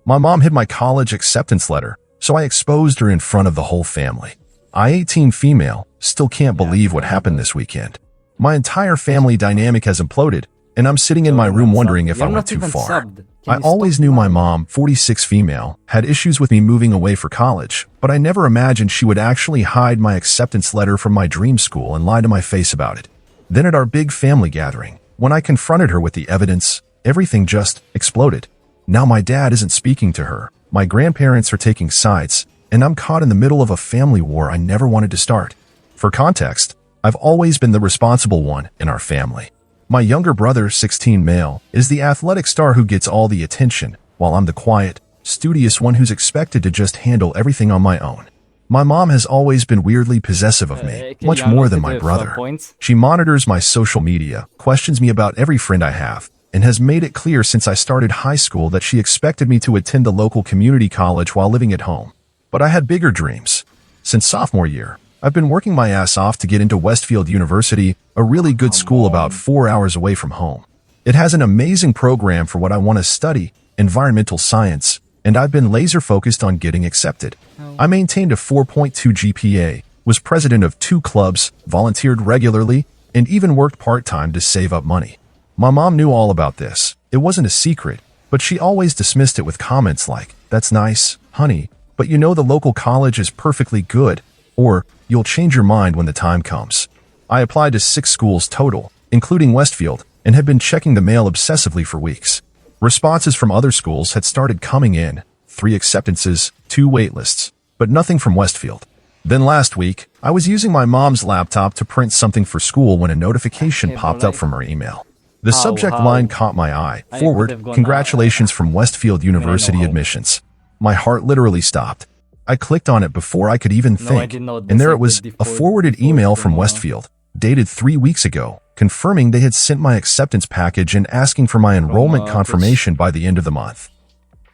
My mom hid my college acceptance letter, so I exposed her in front of the whole family. I, 18 female, still can't believe what happened this weekend. My entire family dynamic has imploded, and I'm sitting in my room wondering if I went too far. I always knew my mom, 46 female, had issues with me moving away for college, but I never imagined she would actually hide my acceptance letter from my dream school and lie to my face about it. Then at our big family gathering, when I confronted her with the evidence, everything just exploded. Now my dad isn't speaking to her, my grandparents are taking sides, and I'm caught in the middle of a family war I never wanted to start. For context, I've always been the responsible one in our family. My younger brother, 16 male, is the athletic star who gets all the attention, while I'm the quiet, studious one who's expected to just handle everything on my own. My mom has always been weirdly possessive of me, much more than my brother. She monitors my social media, questions me about every friend I have, and has made it clear since I started high school that she expected me to attend the local community college while living at home. But I had bigger dreams. Since sophomore year, I've been working my ass off to get into Westfield University, a really good school about 4 hours away from home. It has an amazing program for what I want to study, environmental science, and I've been laser focused on getting accepted. I maintained a 4.2 GPA, was president of 2 clubs, volunteered regularly, and even worked part-time to save up money. My mom knew all about this. It wasn't a secret, but she always dismissed it with comments like, "That's nice, honey, but you know the local college is perfectly good," or "You'll change your mind when the time comes." I applied to 6 schools total, including Westfield, and had been checking the mail obsessively for weeks. Responses from other schools had started coming in, 3 acceptances, 2 waitlists, but nothing from Westfield. Then last week, I was using my mom's laptop to print something for school when a notification popped up from her email. The subject line caught my eye. Forward, congratulations from Westfield University admissions. My heart literally stopped. I clicked on it before I could even think, and there it was, a forwarded email from Westfield, dated 3 weeks ago, confirming they had sent my acceptance package and asking for my enrollment confirmation by the end of the month,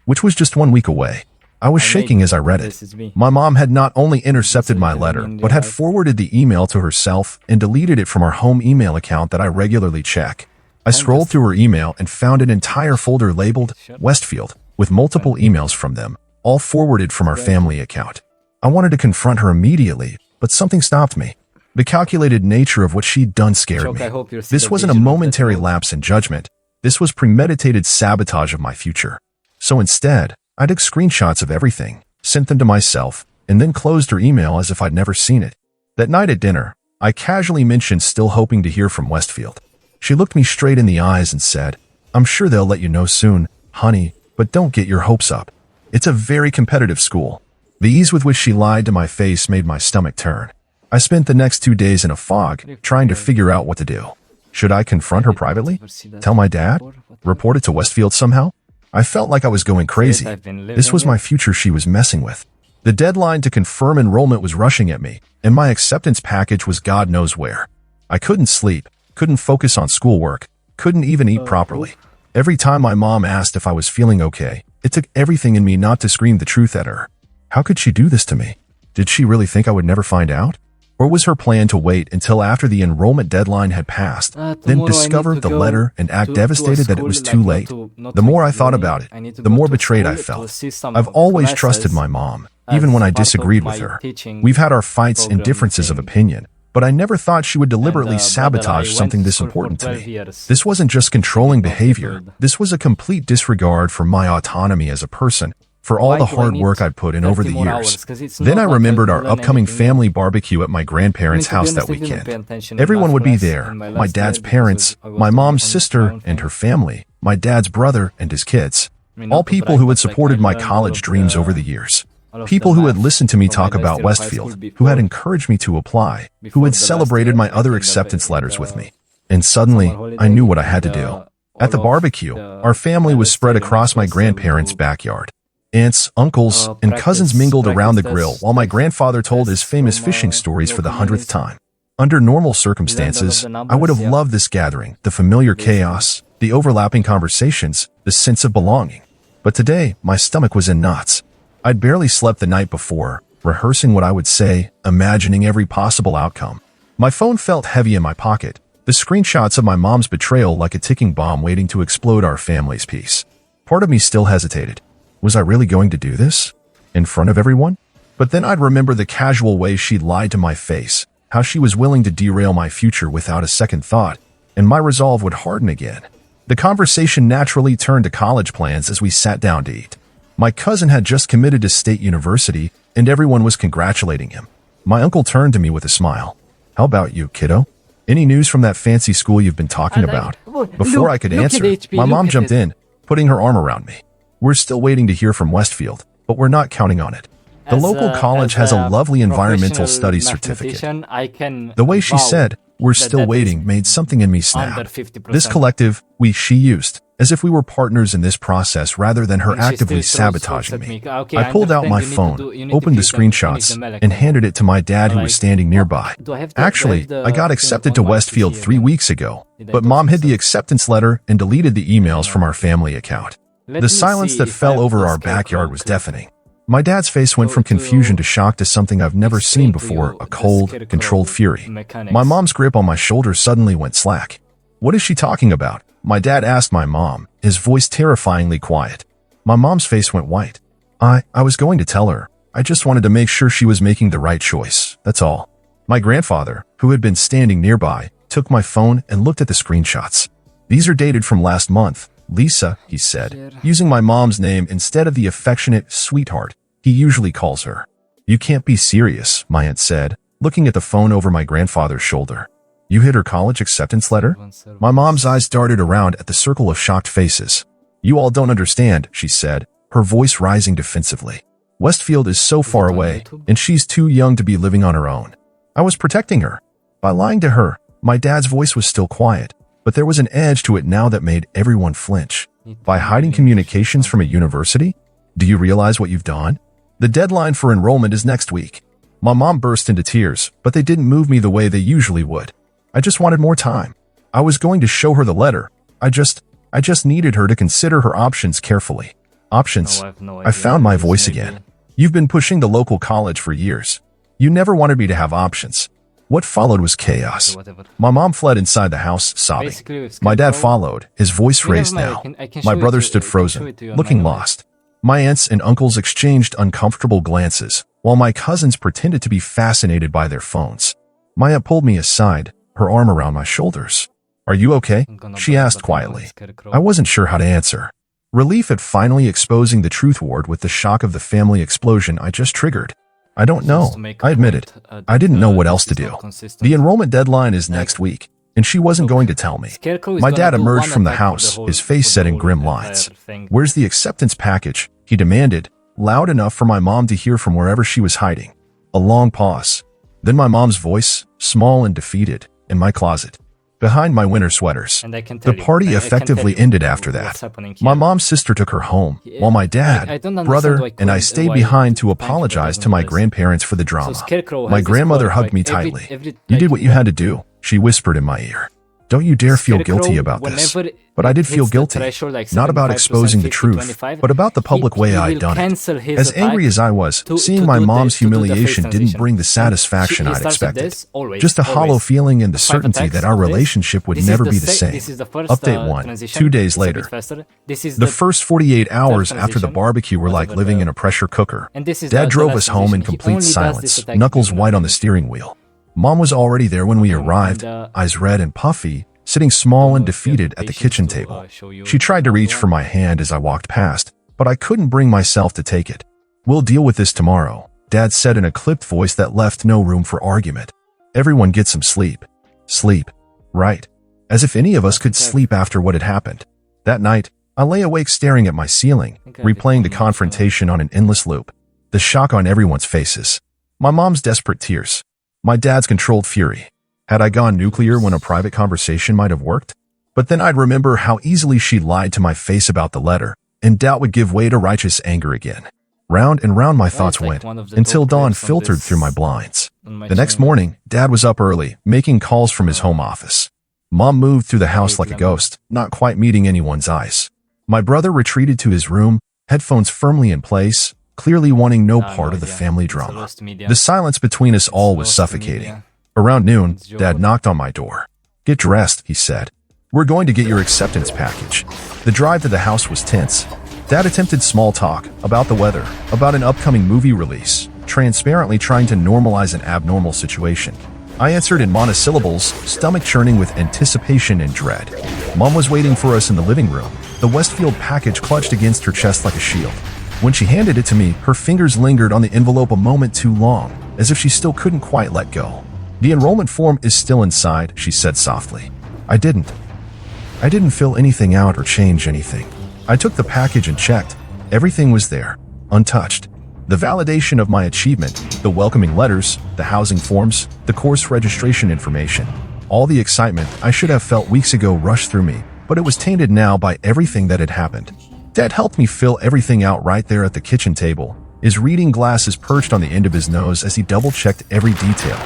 which was just 1 week away. I was shaking as I read it. My mom had not only intercepted my letter, but had forwarded the email to herself and deleted it from our home email account that I regularly check. I scrolled through her email and found an entire folder labeled Westfield, with multiple emails from them, all forwarded from our family account. I wanted to confront her immediately, but something stopped me. The calculated nature of what she'd done scared me. This wasn't a momentary lapse in judgment. This was premeditated sabotage of my future. So instead, I took screenshots of everything, sent them to myself, and then closed her email as if I'd never seen it. That night at dinner, I casually mentioned still hoping to hear from Westfield. She looked me straight in the eyes and said, "I'm sure they'll let you know soon, honey, but don't get your hopes up. It's a very competitive school." The ease with which she lied to my face made my stomach turn. I spent the next 2 days in a fog, trying to figure out what to do. Should I confront her privately? Tell my dad? Report it to Westfield somehow? I felt like I was going crazy. This was my future she was messing with. The deadline to confirm enrollment was rushing at me, and my acceptance package was God knows where. I couldn't sleep, couldn't focus on schoolwork, couldn't even eat properly. Every time my mom asked if I was feeling okay, it took everything in me not to scream the truth at her. How could she do this to me? Did she really think I would never find out? Or was her plan to wait until after the enrollment deadline had passed, then discover the letter and act devastated that it was too late? The more I thought about it, the more betrayed I felt. I've always trusted my mom, even when I disagreed with her. We've had our fights and differences of opinion, but I never thought she would deliberately sabotage something this important to me. This wasn't just controlling behavior. This was a complete disregard for my autonomy as a person, for all the hard work I'd put in over the years. Then I remembered our upcoming family barbecue at my grandparents' house that weekend. Everyone would be there, my dad's parents, my mom's sister and her family, my dad's brother and his kids. All people who had supported my college dreams over the years. People who had listened to me talk about Westfield, who had encouraged me to apply, who had celebrated my other acceptance letters with me. And suddenly, I knew what I had to do. At the barbecue, our family was spread across my grandparents' backyard. Aunts, uncles, and cousins mingled around the grill while my grandfather told his famous fishing stories for the 100th time. Under normal circumstances, I would have loved this gathering, the familiar chaos, the overlapping conversations, the sense of belonging. But today, my stomach was in knots. I'd barely slept the night before, rehearsing what I would say, imagining every possible outcome. My phone felt heavy in my pocket, the screenshots of my mom's betrayal like a ticking bomb waiting to explode our family's peace. Part of me still hesitated. Was I really going to do this? In front of everyone? But then I'd remember the casual way she'd lied to my face, how she was willing to derail my future without a second thought, and my resolve would harden again. The conversation naturally turned to college plans as we sat down to eat. My cousin had just committed to State University, and everyone was congratulating him. My uncle turned to me with a smile. How about you, kiddo? Any news from that fancy school you've been talking about? Before I could answer, my mom jumped in, putting her arm around me. We're still waiting to hear from Westfield, but we're not counting on it. The local college has a lovely environmental studies certificate. The way she said, "We're still waiting," made something in me snap. This collective, she used, as if we were partners in this process rather than her actively sabotaging me. I pulled out my phone, opened the screenshots, and handed it to my dad who was standing nearby. Actually, I got accepted to Westfield 3 weeks ago, but Mom hid the acceptance letter and deleted the emails from our family account. The silence that fell over our backyard was deafening. My dad's face went from confusion to shock to something I've never seen before, a cold, controlled fury. My mom's grip on my shoulder suddenly went slack. What is she talking about? My dad asked my mom, his voice terrifyingly quiet. My mom's face went white. I was going to tell her. I just wanted to make sure she was making the right choice, that's all. My grandfather, who had been standing nearby, took my phone and looked at the screenshots. These are dated from last month. Lisa, he said, using my mom's name instead of the affectionate sweetheart he usually calls her. You can't be serious, my aunt said, looking at the phone over my grandfather's shoulder. You hid her college acceptance letter? My mom's eyes darted around at the circle of shocked faces. You all don't understand, she said, her voice rising defensively. Westfield is so far away, and she's too young to be living on her own. I was protecting her. By lying to her, my dad's voice was still quiet, but there was an edge to it now that made everyone flinch. By hiding communications from a university? Do you realize what you've done? The deadline for enrollment is next week. My mom burst into tears, but they didn't move me the way they usually would. I just wanted more time. I was going to show her the letter. I just needed her to consider her options carefully. Options. I found my voice again. You've been pushing the local college for years. You never wanted me to have options. What followed was chaos. My mom fled inside the house, sobbing. My dad followed, his voice raised now. My brother stood frozen, looking lost. My aunts and uncles exchanged uncomfortable glances, while my cousins pretended to be fascinated by their phones. My aunt pulled me aside, her arm around my shoulders. Are you okay? She asked quietly. I wasn't sure how to answer. Relief at finally exposing the truth warred with the shock of the family explosion I just triggered. I don't know, I admit it. I didn't know what else to do. The enrollment deadline is next week, and she wasn't going to tell me. My dad emerged from the house, his face set in grim lines. Where's the acceptance package? He demanded, loud enough for my mom to hear from wherever she was hiding. A long pause. Then my mom's voice, small and defeated, in my closet, behind my winter sweaters. The party effectively ended after that. My mom's sister took her home, while my dad, brother, and I stayed behind to apologize to my grandparents for the drama. My grandmother hugged me tightly. You did what you had to do, she whispered in my ear. Don't you dare feel guilty about this. But I did feel guilty, not about exposing the truth, but about the public way I'd done it. As angry as I was, seeing my mom's humiliation didn't bring the satisfaction I'd expected. Just a hollow feeling and the certainty that our relationship would never be the same. Update 1, 2 days later. The first 48 hours after the barbecue were like living in a pressure cooker. Dad drove us home in complete silence, knuckles white on the steering wheel. Mom was already there when we arrived, eyes red and puffy, sitting small and defeated at the kitchen table. She tried to reach for my hand as I walked past, but I couldn't bring myself to take it. We'll deal with this tomorrow, Dad said in a clipped voice that left no room for argument. Everyone get some sleep. Sleep. Right. As if any of us could sleep after what had happened. That night, I lay awake staring at my ceiling, replaying the confrontation on an endless loop. The shock on everyone's faces. My mom's desperate tears. My dad's controlled fury. Had I gone nuclear when a private conversation might have worked? But then I'd remember how easily she lied to my face about the letter, and doubt would give way to righteous anger again. Round and round my thoughts went, until dawn filtered through my blinds. The next morning, Dad was up early, making calls from his home office. Mom moved through the house like a ghost, not quite meeting anyone's eyes. My brother retreated to his room, headphones firmly in place, clearly wanting no part of the family drama. The silence between us all was suffocating. Around noon, Dad knocked on my door. Get dressed, he said. We're going to get your acceptance package. The drive to the house was tense. Dad attempted small talk about the weather, about an upcoming movie release, transparently trying to normalize an abnormal situation. I answered in monosyllables, stomach churning with anticipation and dread. Mom was waiting for us in the living room, the Westfield package clutched against her chest like a shield. When she handed it to me, her fingers lingered on the envelope a moment too long, as if she still couldn't quite let go. "The enrollment form is still inside," she said softly. I didn't fill anything out or change anything. I took the package and checked. Everything was there, untouched. The validation of my achievement, the welcoming letters, the housing forms, the course registration information. All the excitement I should have felt weeks ago rushed through me, but it was tainted now by everything that had happened. Dad helped me fill everything out right there at the kitchen table, his reading glasses perched on the end of his nose as he double-checked every detail.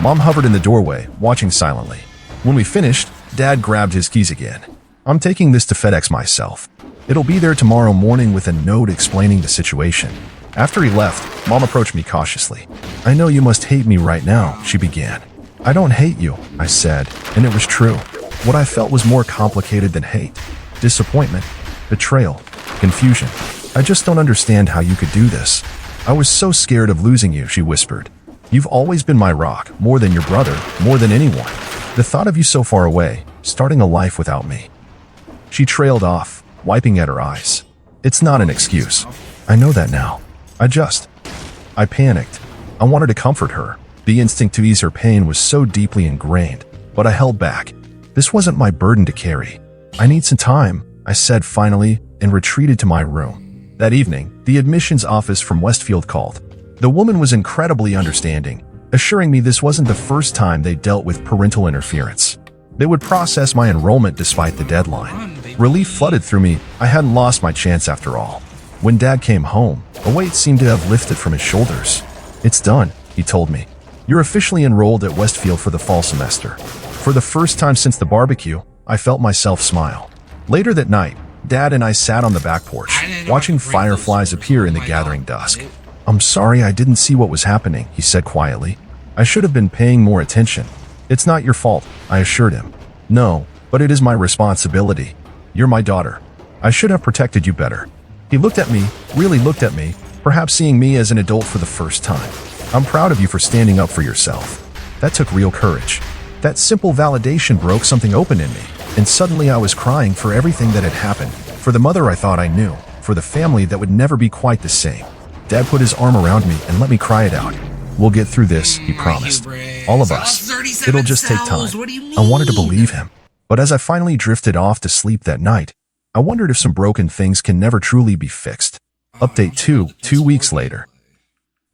Mom hovered in the doorway, watching silently. When we finished, Dad grabbed his keys again. "I'm taking this to FedEx myself. It'll be there tomorrow morning with a note explaining the situation." After he left, Mom approached me cautiously. "I know you must hate me right now," she began. "I don't hate you," I said, and it was true. What I felt was more complicated than hate. Disappointment, betrayal, confusion. "I just don't understand how you could do this. I was so scared of losing you," she whispered. "You've always been my rock, more than your brother, more than anyone. The thought of you so far away, starting a life without me." She trailed off, wiping at her eyes. "It's not an excuse. I know that now. I panicked. I wanted to comfort her. The instinct to ease her pain was so deeply ingrained, but I held back. This wasn't my burden to carry. "I need some time," I said finally, and retreated to my room. That evening, the admissions office from Westfield called. The woman was incredibly understanding, assuring me this wasn't the first time they dealt with parental interference. They would process my enrollment despite the deadline. Relief flooded through me. I hadn't lost my chance after all. When Dad came home, a weight seemed to have lifted from his shoulders. "It's done," he told me. "You're officially enrolled at Westfield for the fall semester." For the first time since the barbecue, I felt myself smile. Later that night, Dad and I sat on the back porch, watching fireflies appear in the gathering dusk. "I'm sorry I didn't see what was happening," he said quietly. "I should have been paying more attention." "It's not your fault," I assured him. "No, but it is my responsibility. You're my daughter. I should have protected you better." He looked at me, really looked at me, perhaps seeing me as an adult for the first time. "I'm proud of you for standing up for yourself." That took real courage. That simple validation broke something open in me, and suddenly I was crying for everything that had happened, for the mother I thought I knew, for the family that would never be quite the same. Dad put his arm around me and let me cry it out. "We'll get through this," he promised. "All of us. It'll just take time." I wanted to believe him. But as I finally drifted off to sleep that night, I wondered if some broken things can never truly be fixed. Update 2 weeks later.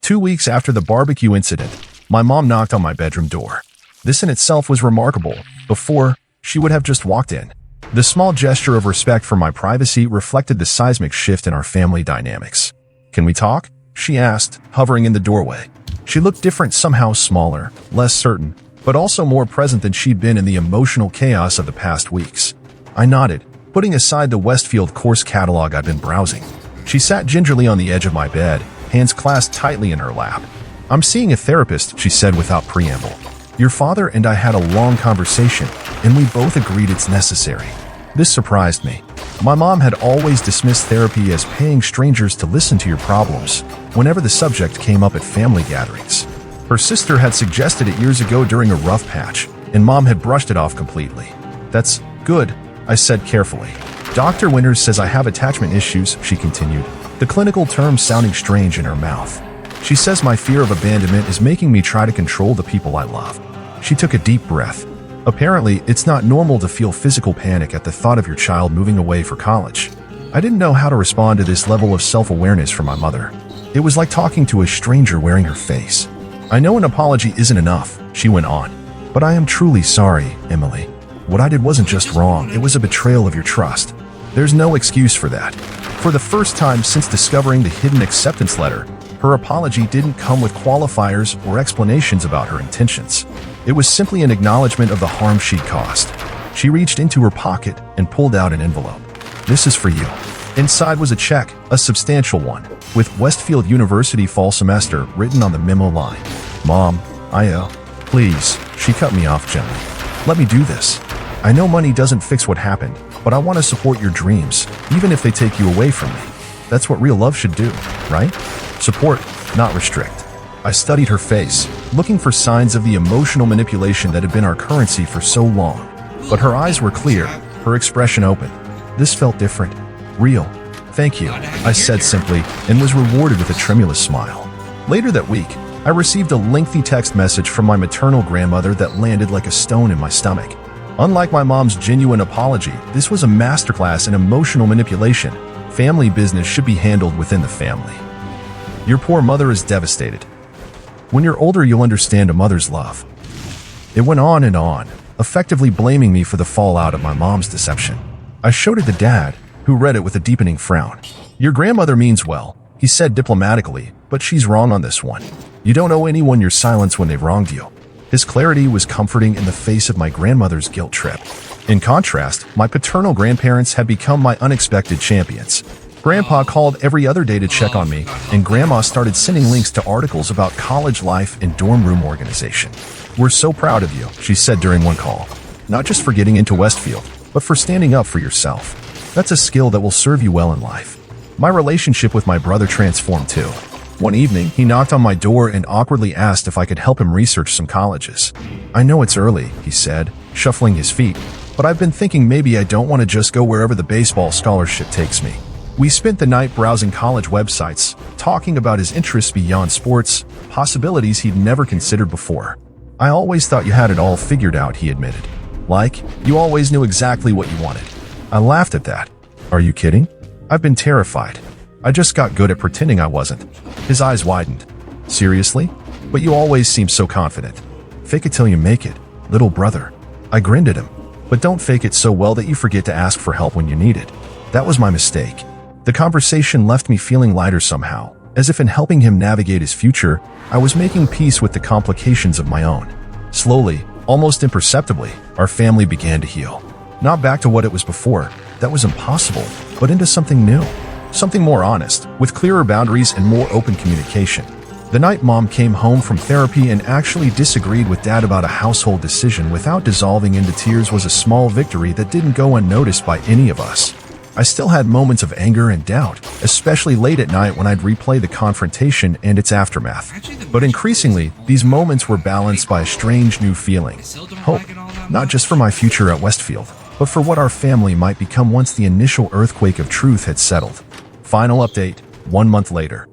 2 weeks after the barbecue incident, my mom knocked on my bedroom door. This in itself was remarkable. Before, she would have just walked in. The small gesture of respect for my privacy reflected the seismic shift in our family dynamics. "Can we talk?" she asked, hovering in the doorway. She looked different, somehow smaller, less certain, but also more present than she'd been in the emotional chaos of the past weeks. I nodded, putting aside the Westfield course catalog I'd been browsing. She sat gingerly on the edge of my bed, hands clasped tightly in her lap. "I'm seeing a therapist," she said without preamble. "Your father and I had a long conversation, and we both agreed it's necessary." This surprised me. My mom had always dismissed therapy as paying strangers to listen to your problems, whenever the subject came up at family gatherings. Her sister had suggested it years ago during a rough patch, and Mom had brushed it off completely. "That's good," I said carefully. "Dr. Winters says I have attachment issues," she continued, the clinical term sounding strange in her mouth. "She says my fear of abandonment is making me try to control the people I love." She took a deep breath. "Apparently, it's not normal to feel physical panic at the thought of your child moving away for college." I didn't know how to respond to this level of self-awareness from my mother. It was like talking to a stranger wearing her face. "I know an apology isn't enough," she went on, "but I am truly sorry, Emily. What I did wasn't just wrong, it was a betrayal of your trust. There's no excuse for that." For the first time since discovering the hidden acceptance letter, her apology didn't come with qualifiers or explanations about her intentions. It was simply an acknowledgement of the harm she'd caused. She reached into her pocket and pulled out an envelope. "This is for you." Inside was a check, a substantial one, with Westfield University fall semester written on the memo line. "Mom, I owe." "Please," she cut me off gently. "Let me do this. I know money doesn't fix what happened, but I want to support your dreams, even if they take you away from me." That's what real love should do, right? Support, not restrict. I studied her face, looking for signs of the emotional manipulation that had been our currency for so long. But her eyes were clear, her expression open. This felt different. Real. Thank you, I said simply, and was rewarded with a tremulous smile. Later that week, I received a lengthy text message from my maternal grandmother that landed like a stone in my stomach. Unlike my mom's genuine apology, this was a masterclass in emotional manipulation. Family business should be handled within the family. Your poor mother is devastated. When you're older, you'll understand a mother's love. It went on, effectively blaming me for the fallout of my mom's deception. I showed it to Dad, who read it with a deepening frown. Your grandmother means well, he said diplomatically, but she's wrong on this one. You don't owe anyone your silence when they've wronged you. His clarity was comforting in the face of my grandmother's guilt trip. In contrast, my paternal grandparents had become my unexpected champions. Grandpa called every other day to check on me, and Grandma started sending links to articles about college life and dorm room organization. We're so proud of you, she said during one call. Not just for getting into Westfield, but for standing up for yourself. That's a skill that will serve you well in life. My relationship with my brother transformed too. One evening, he knocked on my door and awkwardly asked if I could help him research some colleges. I know it's early, he said, shuffling his feet, but I've been thinking maybe I don't want to just go wherever the baseball scholarship takes me. We spent the night browsing college websites, talking about his interests beyond sports, possibilities he'd never considered before. I always thought you had it all figured out, he admitted. Like, you always knew exactly what you wanted. I laughed at that. Are you kidding? I've been terrified. I just got good at pretending I wasn't. His eyes widened. Seriously? But you always seem so confident. Fake it till you make it, little brother. I grinned at him. But don't fake it so well that you forget to ask for help when you need it. That was my mistake. The conversation left me feeling lighter somehow, as if in helping him navigate his future, I was making peace with the complications of my own. Slowly, almost imperceptibly, our family began to heal. Not back to what it was before, that was impossible, but into something new. Something more honest, with clearer boundaries and more open communication. The night Mom came home from therapy and actually disagreed with Dad about a household decision without dissolving into tears was a small victory that didn't go unnoticed by any of us. I still had moments of anger and doubt, especially late at night when I'd replay the confrontation and its aftermath. But increasingly, these moments were balanced by a strange new feeling. Hope, not just for my future at Westfield, but for what our family might become once the initial earthquake of truth had settled. Final update, 1 month later.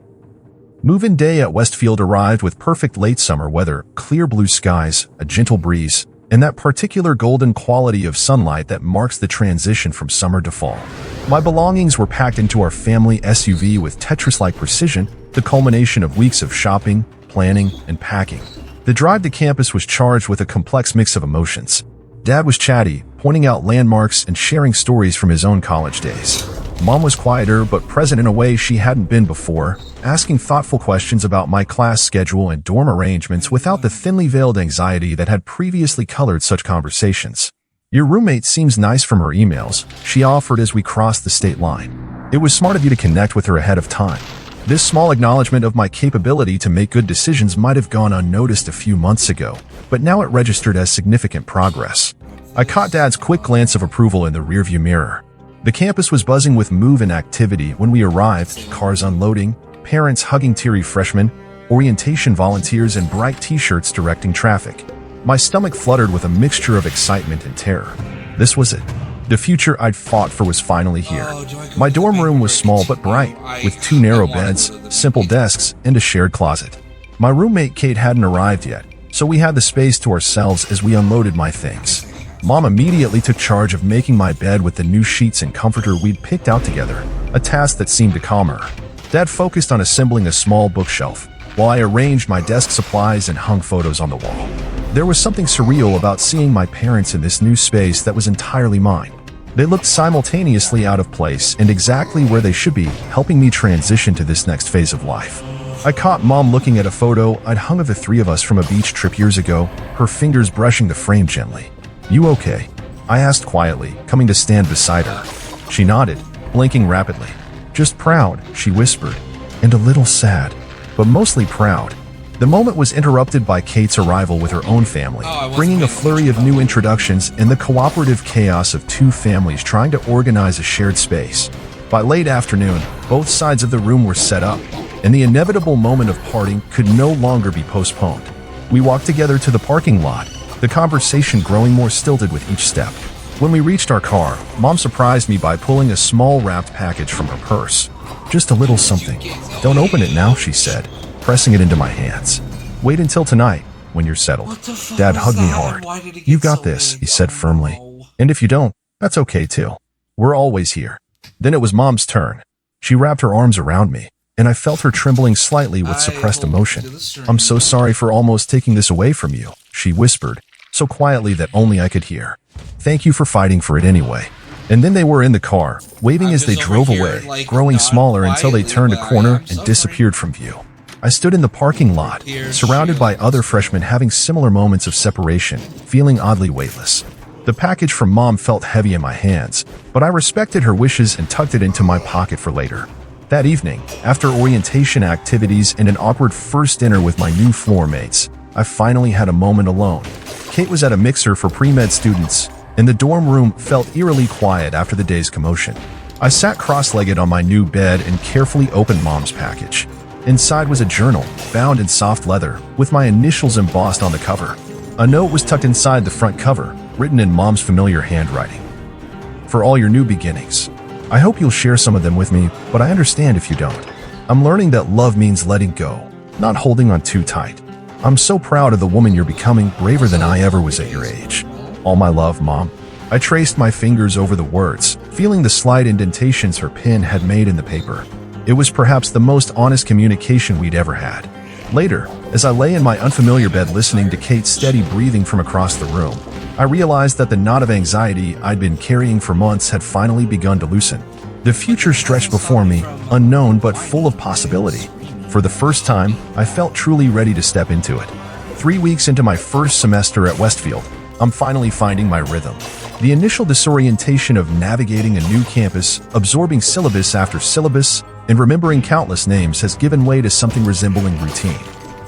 Move-in day at Westfield arrived with perfect late summer weather, clear blue skies, a gentle breeze, and that particular golden quality of sunlight that marks the transition from summer to fall. My belongings were packed into our family SUV with Tetris-like precision, the culmination of weeks of shopping, planning, and packing. The drive to campus was charged with a complex mix of emotions. Dad was chatty, pointing out landmarks and sharing stories from his own college days. Mom was quieter but present in a way she hadn't been before, asking thoughtful questions about my class schedule and dorm arrangements without the thinly veiled anxiety that had previously colored such conversations. Your roommate seems nice from her emails, she offered as we crossed the state line. It was smart of you to connect with her ahead of time. This small acknowledgement of my capability to make good decisions might have gone unnoticed a few months ago, but now it registered as significant progress. I caught Dad's quick glance of approval in the rearview mirror. The campus was buzzing with move-in activity when we arrived, cars unloading, parents hugging teary freshmen, orientation volunteers and bright t-shirts directing traffic. My stomach fluttered with a mixture of excitement and terror. This was it. The future I'd fought for was finally here. My dorm room was small but bright, with 2 narrow beds, simple desks, and a shared closet. My roommate Kate hadn't arrived yet, so we had the space to ourselves as we unloaded my things. Mom immediately took charge of making my bed with the new sheets and comforter we'd picked out together, a task that seemed to calm her. Dad focused on assembling a small bookshelf, while I arranged my desk supplies and hung photos on the wall. There was something surreal about seeing my parents in this new space that was entirely mine. They looked simultaneously out of place and exactly where they should be, helping me transition to this next phase of life. I caught Mom looking at a photo I'd hung of the 3 of us from a beach trip years ago, her fingers brushing the frame gently. "You okay?" I asked quietly, coming to stand beside her. She nodded, blinking rapidly. "Just proud," she whispered, "and a little sad, but mostly proud." The moment was interrupted by Kate's arrival with her own family, bringing a flurry of new introductions and the cooperative chaos of 2 families trying to organize a shared space. By late afternoon, both sides of the room were set up, and the inevitable moment of parting could no longer be postponed. We walked together to the parking lot, the conversation growing more stilted with each step. When we reached our car, Mom surprised me by pulling a small wrapped package from her purse. "Just a little something. Don't open it now," she said, pressing it into my hands. "Wait until tonight, when you're settled." Dad hugged me hard. "You've got this," he said firmly. "And if you don't, that's okay too. We're always here." Then it was Mom's turn. She wrapped her arms around me, and I felt her trembling slightly with suppressed emotion. "I'm so sorry for almost taking this away from you," she whispered, so quietly that only I could hear. "Thank you for fighting for it anyway." And then they were in the car, waving as they drove away, growing smaller until they turned a corner and disappeared from view. I stood in the parking lot, surrounded by other freshmen having similar moments of separation, feeling oddly weightless. The package from Mom felt heavy in my hands, but I respected her wishes and tucked it into my pocket for later. That evening, after orientation activities and an awkward first dinner with my new floor mates, I finally had a moment alone. Kate was at a mixer for pre-med students, and the dorm room felt eerily quiet after the day's commotion. I sat cross-legged on my new bed and carefully opened Mom's package. Inside was a journal, bound in soft leather, with my initials embossed on the cover. A note was tucked inside the front cover, written in Mom's familiar handwriting. "For all your new beginnings. I hope you'll share some of them with me, but I understand if you don't. I'm learning that love means letting go, not holding on too tight. I'm so proud of the woman you're becoming, braver than I ever was at your age. All my love, Mom." I traced my fingers over the words, feeling the slight indentations her pen had made in the paper. It was perhaps the most honest communication we'd ever had. Later, as I lay in my unfamiliar bed listening to Kate's steady breathing from across the room, I realized that the knot of anxiety I'd been carrying for months had finally begun to loosen. The future stretched before me, unknown but full of possibility. For the first time, I felt truly ready to step into it. 3 weeks into my first semester at Westfield, I'm finally finding my rhythm. The initial disorientation of navigating a new campus, absorbing syllabus after syllabus, and remembering countless names has given way to something resembling routine.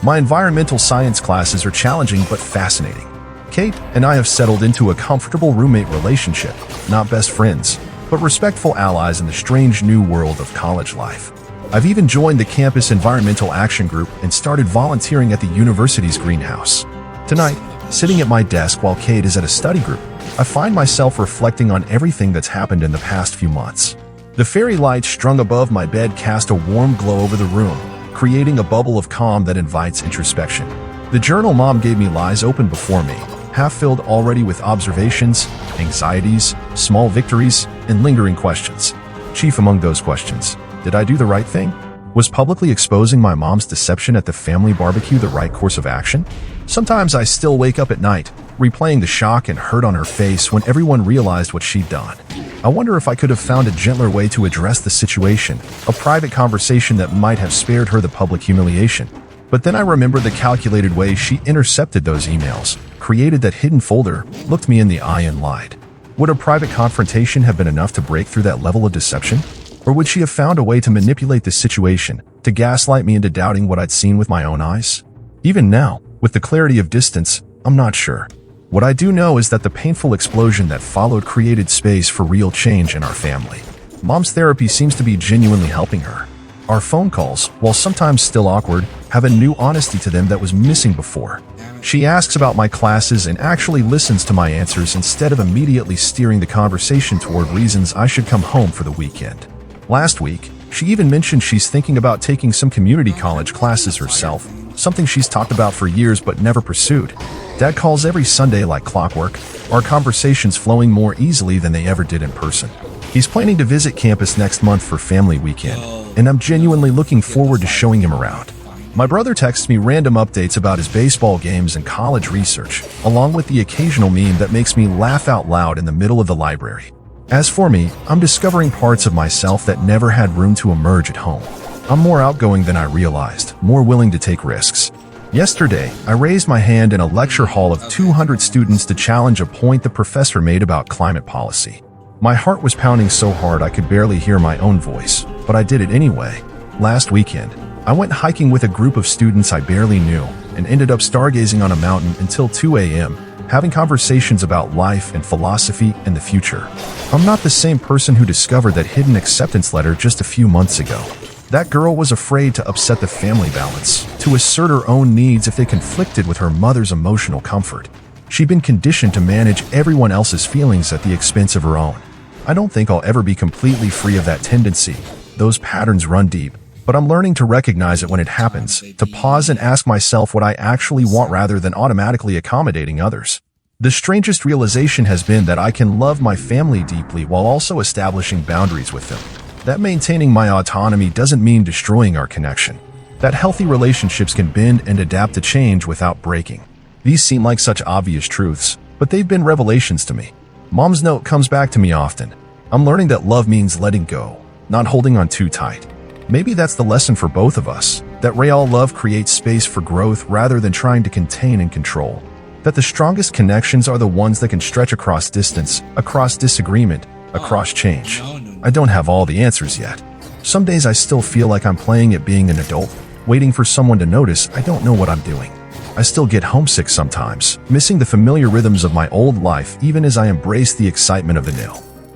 My environmental science classes are challenging but fascinating. Kate and I have settled into a comfortable roommate relationship, not best friends, but respectful allies in the strange new world of college life. I've even joined the campus environmental action group and started volunteering at the university's greenhouse. Tonight, sitting at my desk while Kate is at a study group, I find myself reflecting on everything that's happened in the past few months. The fairy lights strung above my bed cast a warm glow over the room, creating a bubble of calm that invites introspection. The journal Mom gave me lies open before me, half-filled already with observations, anxieties, small victories, and lingering questions. Chief among those questions, did I do the right thing? Was publicly exposing my mom's deception at the family barbecue the right course of action? Sometimes I still wake up at night, replaying the shock and hurt on her face when everyone realized what she'd done. I wonder if I could have found a gentler way to address the situation, a private conversation that might have spared her the public humiliation. But then I remember the calculated way she intercepted those emails, created that hidden folder, looked me in the eye and lied. Would a private confrontation have been enough to break through that level of deception? Or would she have found a way to manipulate the situation, to gaslight me into doubting what I'd seen with my own eyes? Even now, with the clarity of distance, I'm not sure. What I do know is that the painful explosion that followed created space for real change in our family. Mom's therapy seems to be genuinely helping her. Our phone calls, while sometimes still awkward, have a new honesty to them that was missing before. She asks about my classes and actually listens to my answers instead of immediately steering the conversation toward reasons I should come home for the weekend. Last week, she even mentioned she's thinking about taking some community college classes herself, something she's talked about for years but never pursued. Dad calls every Sunday like clockwork, our conversations flowing more easily than they ever did in person. He's planning to visit campus next month for family weekend, and I'm genuinely looking forward to showing him around. My brother texts me random updates about his baseball games and college research, along with the occasional meme that makes me laugh out loud in the middle of the library. As for me, I'm discovering parts of myself that never had room to emerge at home. I'm more outgoing than I realized, more willing to take risks. Yesterday, I raised my hand in a lecture hall of 200 students to challenge a point the professor made about climate policy. My heart was pounding so hard I could barely hear my own voice, but I did it anyway. Last weekend, I went hiking with a group of students I barely knew and ended up stargazing on a mountain until 2 a.m., having conversations about life and philosophy and the future. I'm not the same person who discovered that hidden acceptance letter just a few months ago. That girl was afraid to upset the family balance, to assert her own needs if they conflicted with her mother's emotional comfort. She'd been conditioned to manage everyone else's feelings at the expense of her own. I don't think I'll ever be completely free of that tendency. Those patterns run deep, but I'm learning to recognize it when it happens, to pause and ask myself what I actually want rather than automatically accommodating others. The strangest realization has been that I can love my family deeply while also establishing boundaries with them. That maintaining my autonomy doesn't mean destroying our connection. That healthy relationships can bend and adapt to change without breaking. These seem like such obvious truths, but they've been revelations to me. Mom's note comes back to me often. I'm learning that love means letting go, not holding on too tight. Maybe that's the lesson for both of us, that real love creates space for growth rather than trying to contain and control. That the strongest connections are the ones that can stretch across distance, across disagreement, across change. I don't have all the answers yet. Some days I still feel like I'm playing at being an adult, waiting for someone to notice I don't know what I'm doing. I still get homesick sometimes, missing the familiar rhythms of my old life even as I embrace the excitement of the new.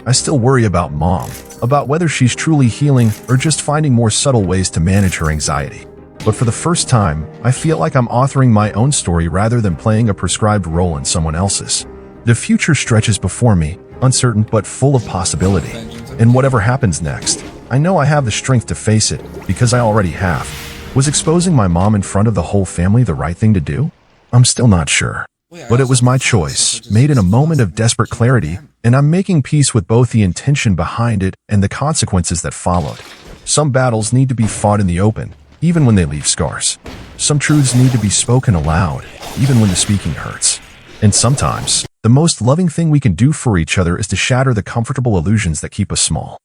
I still worry about Mom, about whether she's truly healing or just finding more subtle ways to manage her anxiety. But for the first time, I feel like I'm authoring my own story rather than playing a prescribed role in someone else's. The future stretches before me, uncertain but full of possibility. And whatever happens next, I know I have the strength to face it, because I already have. Was exposing my mom in front of the whole family the right thing to do? I'm still not sure. But it was my choice, made in a moment of desperate clarity, and I'm making peace with both the intention behind it and the consequences that followed. Some battles need to be fought in the open, even when they leave scars. Some truths need to be spoken aloud, even when the speaking hurts. And sometimes, the most loving thing we can do for each other is to shatter the comfortable illusions that keep us small.